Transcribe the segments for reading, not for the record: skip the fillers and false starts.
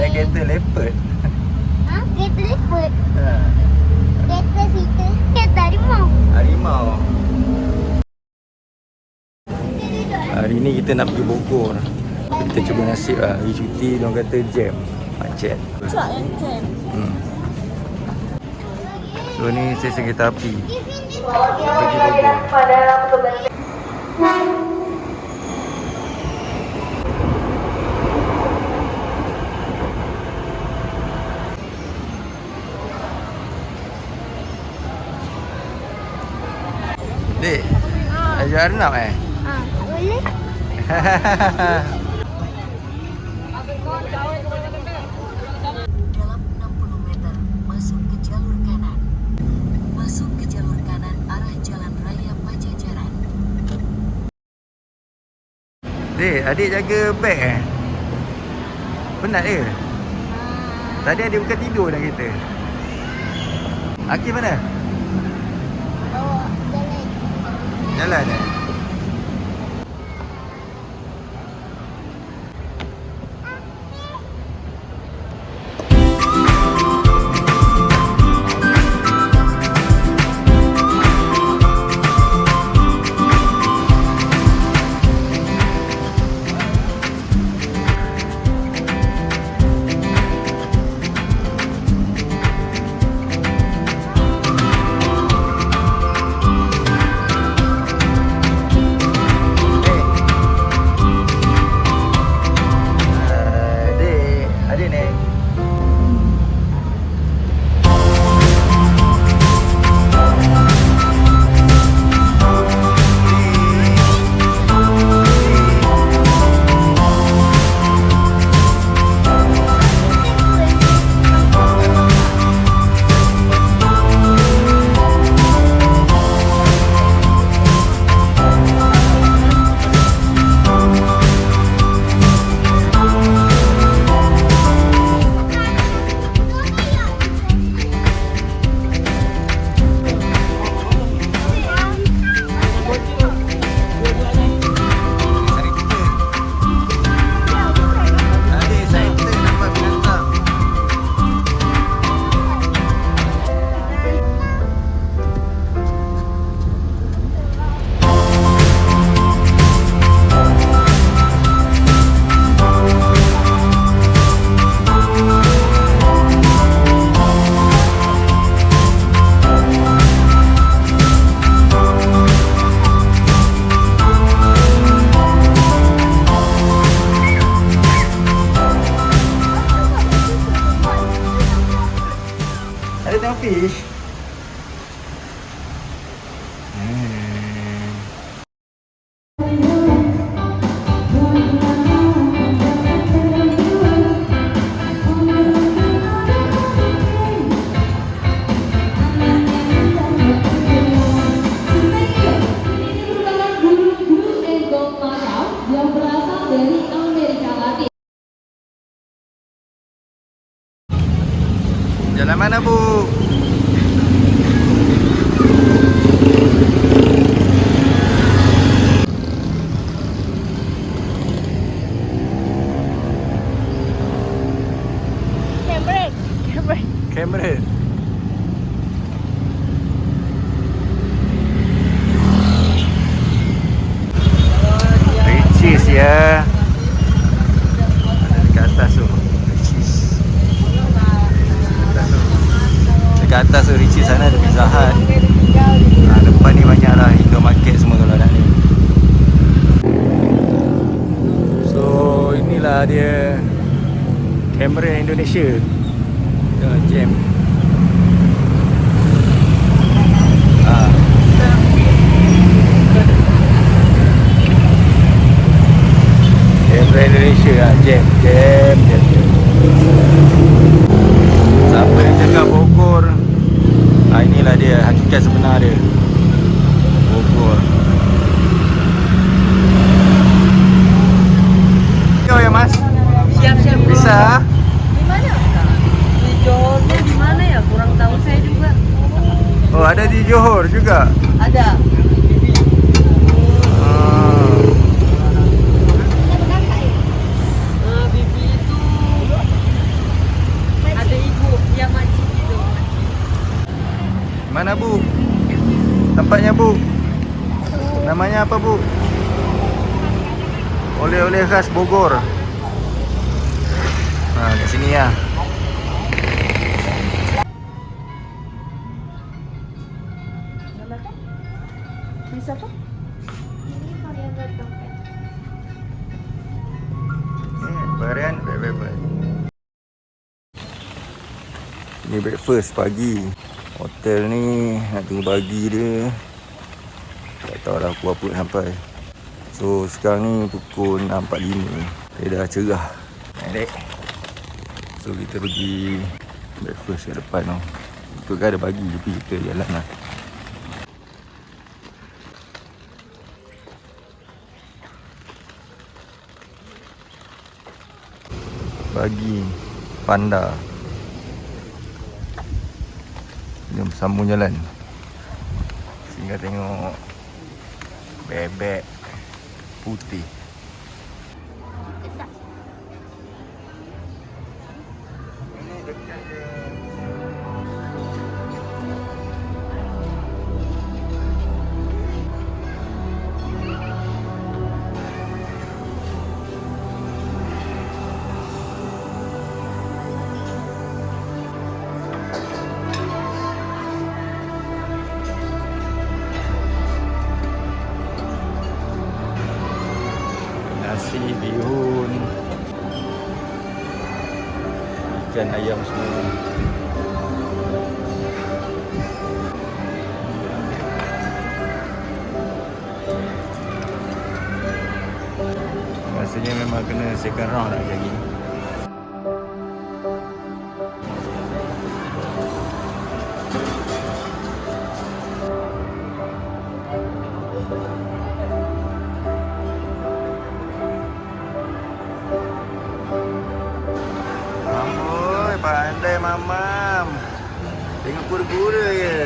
Naik kereta leopard. Ha? Kereta leopard. Ha. Kereta kita. Kereta harimau. Harimau. Hari ni kita nak pergi Bogor. Kita cuba nasib lah. Hari cuti diorang kata jam. Macet. Truck yang jam. So ni stesen kereta api. Pergi Bogor. Dek, Haji Arnab Tak boleh. Dalam 60 meter, masuk ke jalur kanan. Masuk ke jalur kanan arah Jalan Raya Pajajaran. Dek, adik jaga beg Penat ke? Tadi adik bukan tidur dalam kereta. Akif mana? Bawa jalan. Jalan Adik ni. Ada tengok fish. yang berasal dari Amerika Latin. Jalan mana, Bu? Cameron. Ricis ya. Ada dekat atas tu. Ricis. Dekat atas tu Ricis sana ada Pizza Hut. Depan ni banyak lah Indo Market semua kalau nak ni. So inilah dia Cameron Indonesia. Jam. Cameron Indonesia jam. Siapa yang cakap Bogor, inilah dia hakikat sebenar dia. Bogor. Yo ya mas. Siap-siap. Bisa? Di mana? Di Johor di mana ya? Kurang tahu saya juga. Oh, ada di Johor juga? Ada. Bibi itu mana Bu? Tempatnya Bu? Namanya apa Bu? Oleh-oleh khas Bogor. Nah, kat sini ya. Nama apa? Bisa apa? Ini varian dompet. Varian bebek. Ini breakfast pagi. Hotel ni nak tunggu pagi dia. Tak tahu lah aku apa sampai. So sekarang ni pukul 6.45. Dia dah cerah. Naik. So kita pergi breakfast kat depan tau. Itu kan ada pagi tapi kita jalan lah. Pagi Panda. Jom sambung jalan. Sehingga tengok bebek putih. Ini dekat je. Nasi bihun, ikan ayam semua. Rasanya memang kena second round nak lagi. Amboi, pandai mamam. Tengok kura-kura je.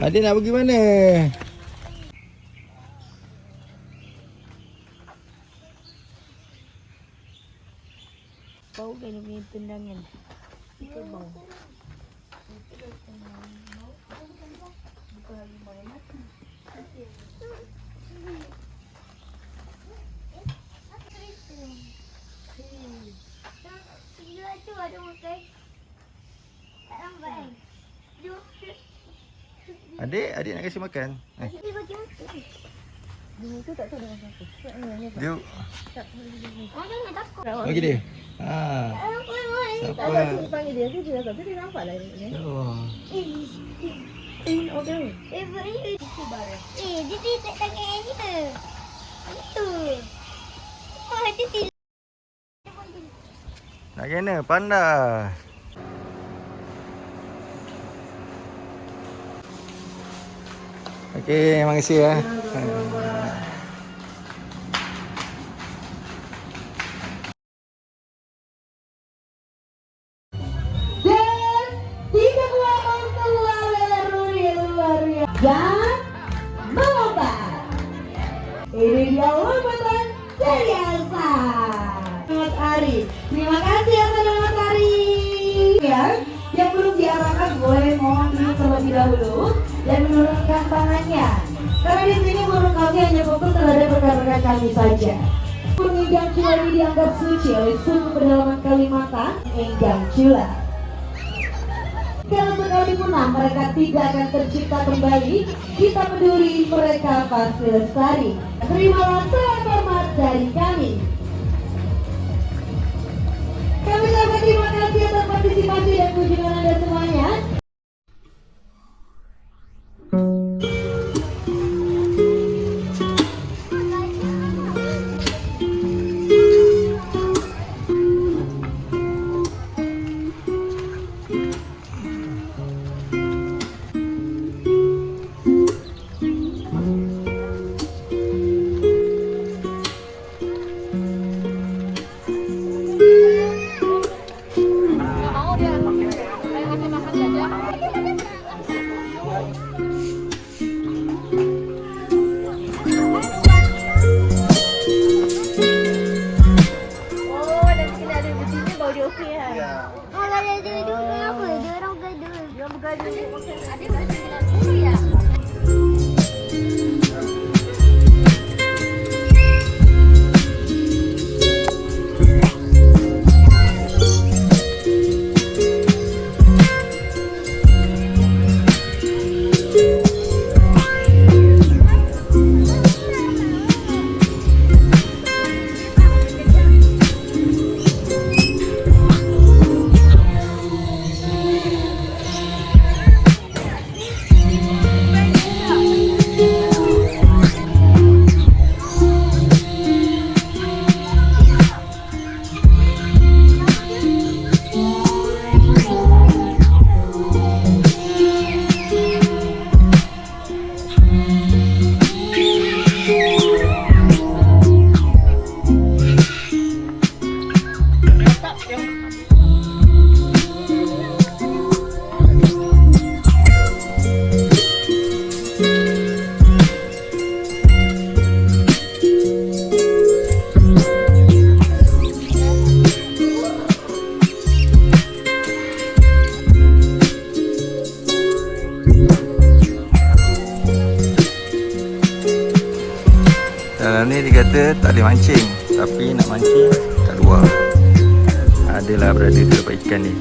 Adik nak pergi mana? Bau kan dia punya tendangan. Kita bau. Bukan harimau yang mati. Sebelah tu ada makan. Tak nampak kan? Adik nak kasi makan. Dia bagi makan. Dia tu tak tahu dengan siapa. Tak tahu dengan siapa. Dia Orang jangan takut. bagi dia. Ha. Apa yang Tak ada suruh panggil dia. Dia tak tahu. Dia nampak lah dia. Oh. Okey. dia tak tangan dia. Itu. Oh, dia tidak. Nak kena panda. Okey, terima kasih ya. Dan melompat. Ini dia lompatan dari Elsa. Mas Ari, terima kasih Elsa dan Mas Ari. Ya, yang belum diarahkan boleh mohon duduk terlebih dahulu dan menurunkan tangannya. Karena di sini burung kami hanya fokus terhadap rekan-rekan kami saja. Penginggang cula ini dianggap suci oleh suku pedalaman Kalimantan, enggang cula. Kalau sekali punah mereka tidak akan tercipta kembali, kita peduli mereka pasti lestari. Terimalah salam hormat dari kami. Kami ucapkan terima kasih atas partisipasi dan kunjungan Anda semuanya. Dalam ni dia kata tak boleh mancing, tapi nak mancing kat luar. Adalah berada tu dapat ikan ni.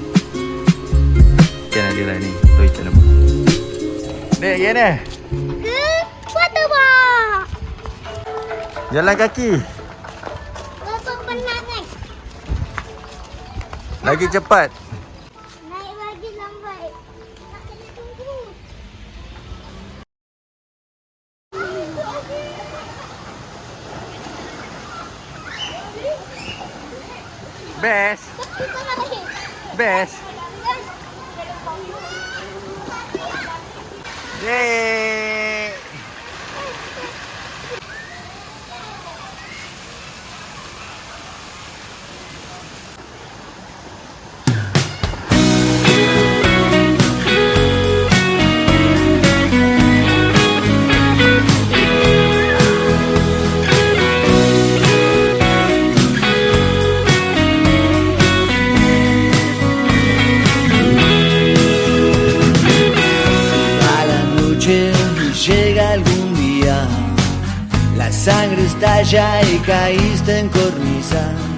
Ikan adalah ni. Tu ikan apa? Dek, ya ni. Ke water park. Jalan kaki. Rasa penat kan? Lagi cepat. Naik lagi lambat. Tak kena tunggu. Best. Kita nak naik. Best. Yeay. Llega algún día, la sangre estalla y caíste en cornisa.